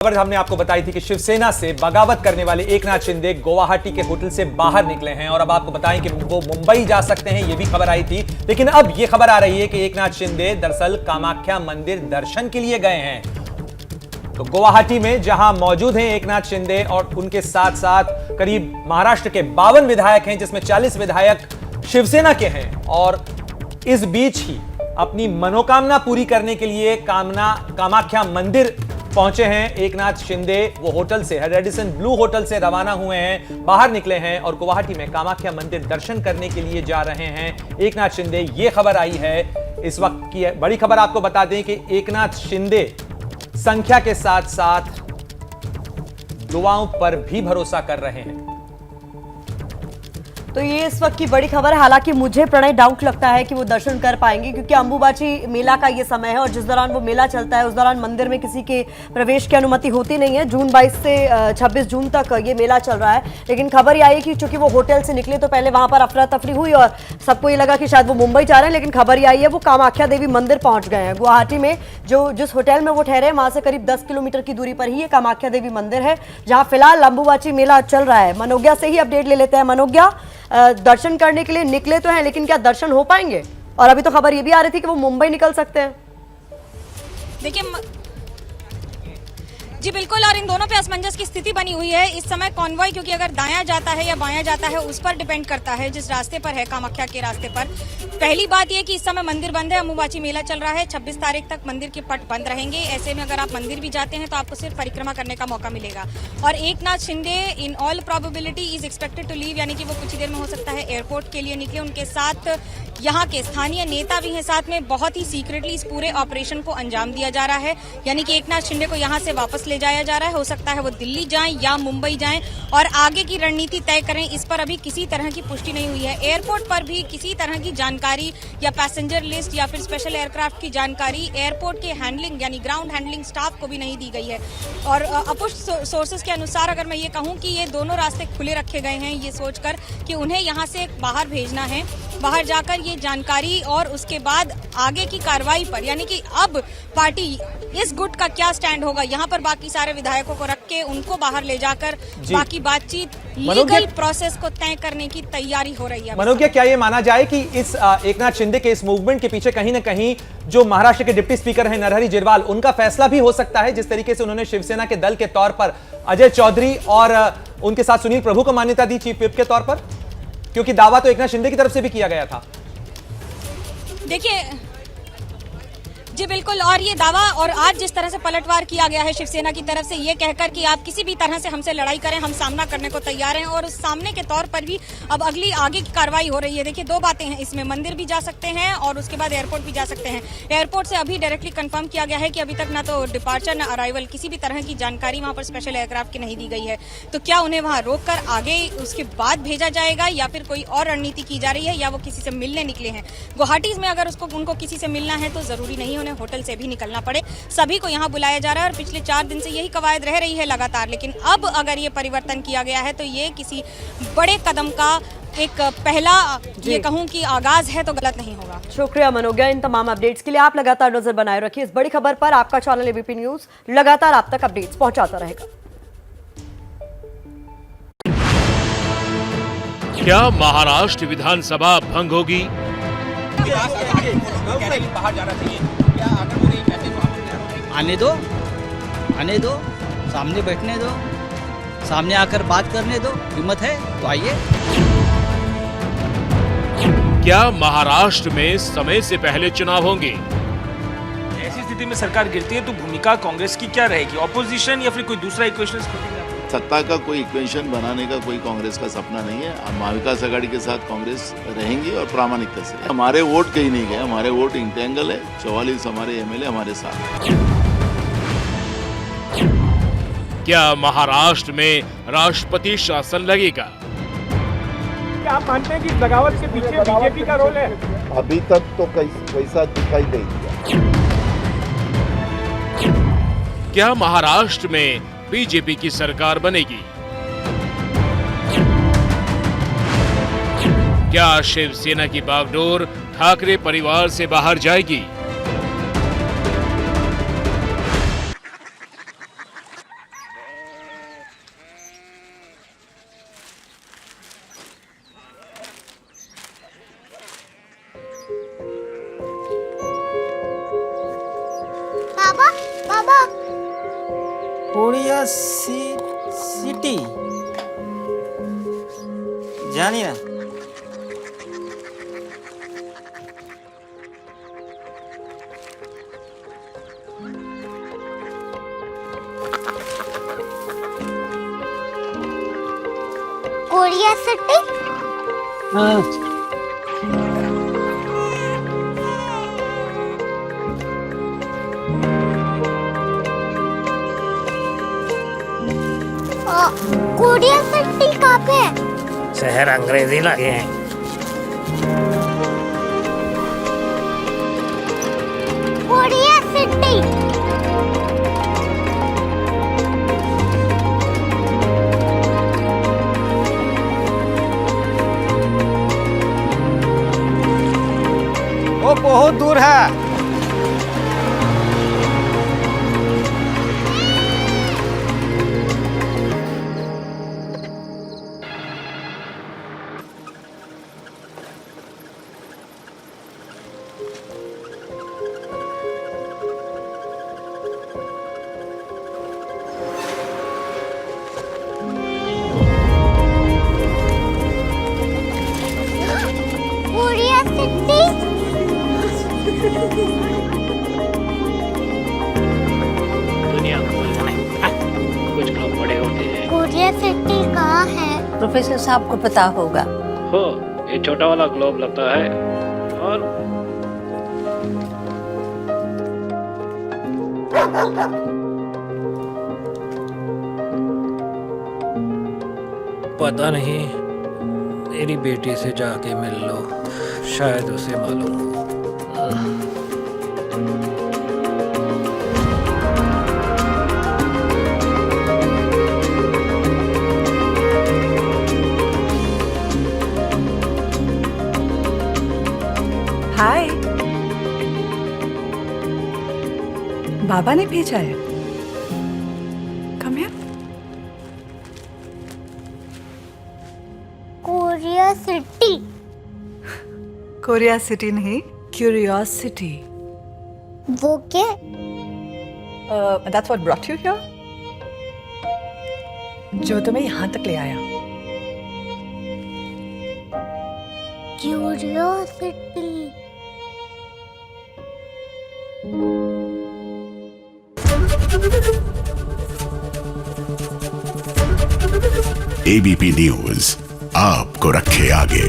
खबर हमने आपको बताई थी कि शिवसेना से बगावत करने वाले एकनाथ शिंदे गुवाहाटी के होटल से बाहर निकले हैं और अब आपको बताएं कि वो मुंबई जा सकते हैं, ये भी खबर आई थी। लेकिन अब ये खबर आ रही है कि एकनाथ शिंदे दरअसल कामाख्या मंदिर दर्शन के लिए गए हैं। तो गुवाहाटी में जहां मौजूद हैं एकनाथ शिंदे और उनके साथ साथ करीब महाराष्ट्र के 52 विधायक हैं, जिसमें 40 विधायक शिवसेना के हैं। और इस बीच ही अपनी मनोकामना पूरी करने के लिए कामाख्या मंदिर पहुंचे हैं एकनाथ शिंदे। वो होटल से, रेडिसन ब्लू होटल से रवाना हुए हैं, बाहर निकले हैं और गुवाहाटी में कामाख्या मंदिर दर्शन करने के लिए जा रहे हैं एकनाथ शिंदे। ये खबर आई है इस वक्त की बड़ी खबर। आपको बता दें कि एकनाथ शिंदे संख्या के साथ साथ दुआओं पर भी भरोसा कर रहे हैं। तो ये इस वक्त की बड़ी खबर है। हालांकि मुझे प्रणय डाउट लगता है कि वो दर्शन कर पाएंगे, क्योंकि अंबुबाची मेला का ये समय है और जिस दौरान वो मेला चलता है उस दौरान मंदिर में किसी के प्रवेश की अनुमति होती नहीं है। जून 22 से 26 जून तक ये मेला चल रहा है। लेकिन खबर ये आई कि चूंकि वो होटल से निकले तो पहले वहां पर अफरा तफरी हुई और सबको ये लगा कि शायद वो मुंबई जा रहे हैं, लेकिन खबर ये आई है वो कामाख्या देवी मंदिर पहुंच गए हैं। गुवाहाटी में जिस होटल में वो ठहरे वहां से करीब 10 किलोमीटर की दूरी पर ही ये कामाख्या देवी मंदिर है, जहां फिलहाल अंबुबाची मेला चल रहा है। मनोज्ञा से ही अपडेट ले लेते हैं। मनोज्ञा, दर्शन करने के लिए निकले तो हैं, लेकिन क्या दर्शन हो पाएंगे? और अभी तो खबर ये भी आ रही थी कि वो मुंबई निकल सकते हैं। देखिए जी बिल्कुल, और इन दोनों पे असमंजस की स्थिति बनी हुई है इस समय। कॉन्वॉय क्योंकि अगर दायां जाता है या बायां जाता है उस पर डिपेंड करता है, जिस रास्ते पर है कामाख्या के रास्ते पर। पहली बात यह कि इस समय मंदिर बंद है, अंबुबाची मेला चल रहा है। 26 तारीख तक मंदिर के पट बंद रहेंगे। ऐसे में अगर आप मंदिर भी जाते हैं तो आपको सिर्फ परिक्रमा करने का मौका मिलेगा। और Eknath Shinde in all probability is expected to leave, यानी कि वो कुछ ही देर में हो सकता है एयरपोर्ट के लिए निकले। उनके साथ यहाँ के स्थानीय नेता भी हैं साथ में। बहुत ही सीक्रेटली इस पूरे ऑपरेशन को अंजाम दिया जा रहा है, यानी कि एकनाथ शिंदे को यहाँ से वापस ले जाया जा रहा है। हो सकता है वो दिल्ली जाएं या मुंबई जाएं और आगे की रणनीति तय करें। इस पर अभी किसी तरह की पुष्टि नहीं हुई है। एयरपोर्ट पर भी किसी तरह की जानकारी या पैसेंजर लिस्ट या फिर स्पेशल एयरक्राफ्ट की जानकारी एयरपोर्ट के हैंडलिंग यानी ग्राउंड हैंडलिंग स्टाफ को भी नहीं दी गई है। और अपुष्ट सोर्सेज के अनुसार अगर मैं ये कहूँ कि ये दोनों रास्ते खुले रखे गए हैं, ये सोचकर कि उन्हें यहाँ से बाहर भेजना है, बाहर जाकर ये जानकारी और उसके बाद आगे की कार्रवाई पर, यानी कि अब पार्टी इस गुट का क्या स्टैंड होगा, यहाँ पर बाकी सारे विधायकों को रख के उनको बाहर ले जाकर बाकी बातचीत लीगल प्रोसेस को तय करने की तैयारी हो रही है। मनोज्ञा, क्या ये माना जाए कि इस एकनाथ शिंदे के इस मूवमेंट के पीछे कहीं ना कहीं जो महाराष्ट्र के डिप्टी स्पीकर हैं नरहरी झिरवाल, उनका फैसला भी हो सकता है? जिस तरीके से उन्होंने शिवसेना के दल के तौर पर अजय चौधरी और उनके साथ सुनील प्रभु को मान्यता दी चीफ व्हिप के तौर पर, क्योंकि दावा तो एकनाथ शिंदे की तरफ से भी किया गया था। देखिए जी बिल्कुल, और ये दावा और आज जिस तरह से पलटवार किया गया है शिवसेना की तरफ से, ये कहकर कि आप किसी भी तरह से हमसे लड़ाई करें, हम सामना करने को तैयार हैं। और उस सामने के तौर पर भी अब आगे की कार्रवाई हो रही है। देखिए दो बातें हैं इसमें, मंदिर भी जा सकते हैं और उसके बाद एयरपोर्ट भी जा सकते हैं। एयरपोर्ट से अभी डायरेक्टली कंफर्म किया गया है कि अभी तक ना तो डिपार्चर ना अराइवल, किसी भी तरह की जानकारी वहां पर स्पेशल एयरक्राफ्ट की नहीं दी गई है। तो क्या उन्हें वहां रोक कर आगे उसके बाद भेजा जाएगा या फिर कोई और रणनीति की जा रही है, या वो किसी से मिलने निकले हैं? गुवाहाटी में अगर उनको किसी से मिलना है तो जरूरी नहीं उन्हें होटल से भी निकलना पड़े। सभी को यहाँ बुलाया जा रहा है और पिछले 4 दिन से यही कवायद रह रही है लगातार। लेकिन अब अगर ये परिवर्तन किया गया है तो ये किसी बड़े कदम का एक पहला ये कहूं कि आगाज है, तो गलत नहीं होगा। शुक्रिया मनोज्ञा इन तमाम अपडेट्स के लिए। आप लगातार नजर बनाए रखिए इस बड़ी खबर पर। आपका चैनल एबीपी न्यूज लगातार आप तक अपडेट्स पहुंचाता रहेगा। क्या महाराष्ट्र विधानसभा भंग होगी? बाहर जाना चाहिए, क्या अगर वो नहीं कहते तो आने दो, सामने बैठने दो, सामने आकर बात करने दो। हिम्मत है तो आइए। क्या महाराष्ट्र में समय से पहले चुनाव होंगे? ऐसी स्थिति में सरकार गिरती है तो भूमिका कांग्रेस की क्या रहेगी? ऑपोजिशन या फिर कोई दूसरा इक्वेशन? सत्ता का कोई इक्वेशन बनाने का कोई कांग्रेस का सपना नहीं है। महाविकास आघाड़ी के साथ कांग्रेस रहेंगी और प्रामाणिकता से। हमारे वोट कहीं नहीं गए, हमारे वोट इंटेंगल है। 44 हमारे एमएलए हमारे साथ। क्या महाराष्ट्र में राष्ट्रपति शासन लगेगा? क्या आप मानते हैं कि बगावत के पीछे बीजेपी का रोल है? अभी तक तो वैसा दिखाई नहीं दिया। क्या महाराष्ट्र में बीजेपी की सरकार बनेगी? क्या शिवसेना की बागडोर ठाकरे परिवार से बाहर जाएगी? कोरिया सिटी जानी ना कोरिया सिटी कोरिया सिटी कहाँ पे है? शहर अंग्रेजी लगे हैं। कोरिया सिटी वो बहुत दूर है। कोरिया सिटी दुनिया कुछ लोग बड़े होते हैं। कोरिया सिटी कहाँ है? प्रोफेसर साहब को पता होगा। हो ये छोटा वाला ग्लोब लगता है और पता नहीं, मेरी बेटी से जाके मिल लो, शायद उसे मालूम हो। हाय, बाबा ने भेजा है। Come here. Korea city Korea city नहीं, क्यूरियोसिटी। वो क्या? That's what brought you here, जो तुम्हें यहाँ तक ले आया। क्यूरियोसिटी एबीपी न्यूज आपको रखे आगे।